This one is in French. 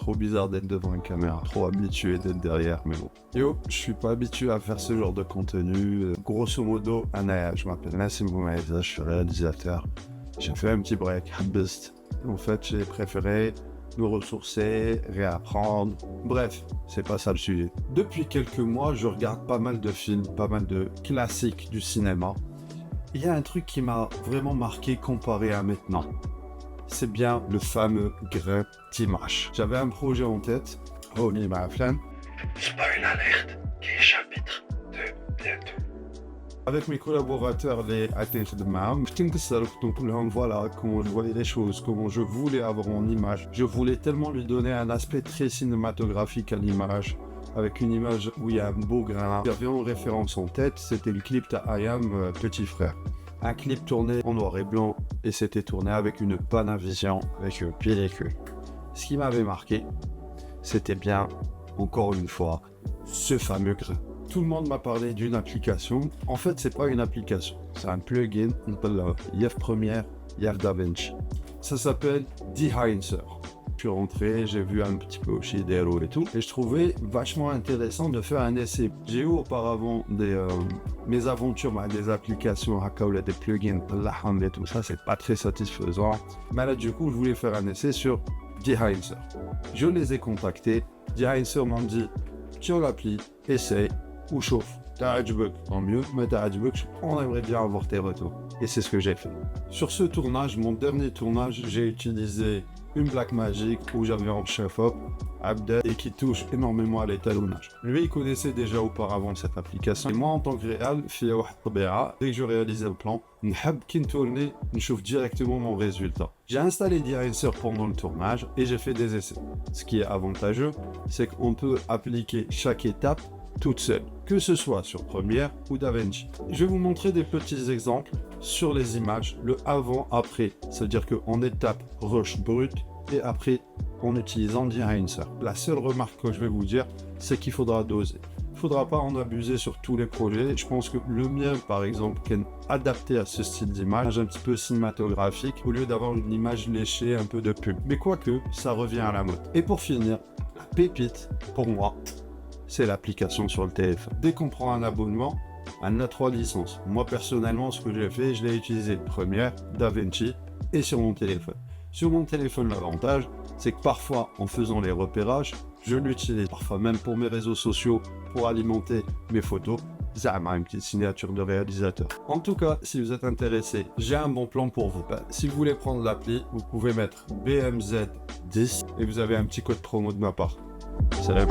trop bizarre d'être devant une caméra, trop habitué d'être derrière, mais bon. Yo, je suis pas habitué à faire ce genre de contenu. Grosso modo, Anaya, je m'appelle Nassim Boumaïza, je suis réalisateur. J'ai fait un petit break, Habist. En fait, j'ai préféré me ressourcer, réapprendre. Bref, c'est pas ça le sujet. Depuis quelques mois, je regarde pas mal de films, pas mal de classiques du cinéma. Il y a un truc qui m'a vraiment marqué comparé à maintenant. C'est bien le fameux grain d'image. J'avais un projet en tête. Oh, il m'a flamme. Spoil alerte, qui est chapitre 2 bientôt. Avec mes collaborateurs, les athlètes de Maham, voilà comment je voyais les choses, comment je voulais avoir mon image. Je voulais tellement lui donner un aspect très cinématographique à l'image, avec une image où il y a un beau grain. J'avais en référence en tête, c'était le clip de IAM Petit Frère. Un clip tourné en noir et blanc, et c'était tourné avec une Panavision, avec une pellicule. Ce qui m'avait marqué, c'était bien, encore une fois, ce fameux grain. Tout le monde m'a parlé d'une application. En fait, c'est pas une application. C'est un plugin. Yev Premiere, Yev DaVinci. Ça s'appelle Dehancer. Je suis rentré, j'ai vu un petit peu aussi des héros et tout. Et je trouvais vachement intéressant de faire un essai. J'ai eu auparavant mes aventures avec des applications, des plugins, et tout ça. C'est pas très satisfaisant. Mais là, du coup, je voulais faire un essai sur Dehancer. Je les ai contactés. Dehancer m'a dit, sur l'appli, essaye. Ou chauffe. T'as bug, tant mieux, mais t'as bug, on aimerait bien avoir tes retours. Et c'est ce que j'ai fait. Sur ce tournage, mon dernier tournage, j'ai utilisé une Blackmagic où j'avais en chef-op, Abdel, et qui touche énormément à l'étalonnage. Lui, il connaissait déjà auparavant cette application. Et moi, en tant que réal, dès que je réalisais le plan, je chauffe directement mon résultat. J'ai installé Dehancer pendant le tournage et j'ai fait des essais. Ce qui est avantageux, c'est qu'on peut appliquer chaque étape toute seule, que ce soit sur Premiere ou DaVinci. Je vais vous montrer des petits exemples sur les images, le avant-après, c'est-à-dire qu'en étape rush brut et après en utilisant Dehancer. La seule remarque que je vais vous dire, c'est qu'il faudra doser. Il ne faudra pas en abuser sur tous les projets. Je pense que le mien, par exemple, qui est adapté à ce style d'image, un petit peu cinématographique, au lieu d'avoir une image léchée, un peu de pub. Mais quoique, ça revient à la mode. Et pour finir, la pépite, pour moi, c'est l'application sur le téléphone. Dès qu'on prend un abonnement, on a 3 licences. Moi, personnellement, ce que j'ai fait, je l'ai utilisé Premiere, DaVinci et sur mon téléphone. Sur mon téléphone, l'avantage, c'est que parfois, en faisant les repérages, je l'utilise. Parfois même pour mes réseaux sociaux, pour alimenter mes photos. Zama, une petite signature de réalisateur. En tout cas, si vous êtes intéressé, j'ai un bon plan pour vous. Si vous voulez prendre l'appli, vous pouvez mettre BMZ10 et vous avez un petit code promo de ma part. Salam.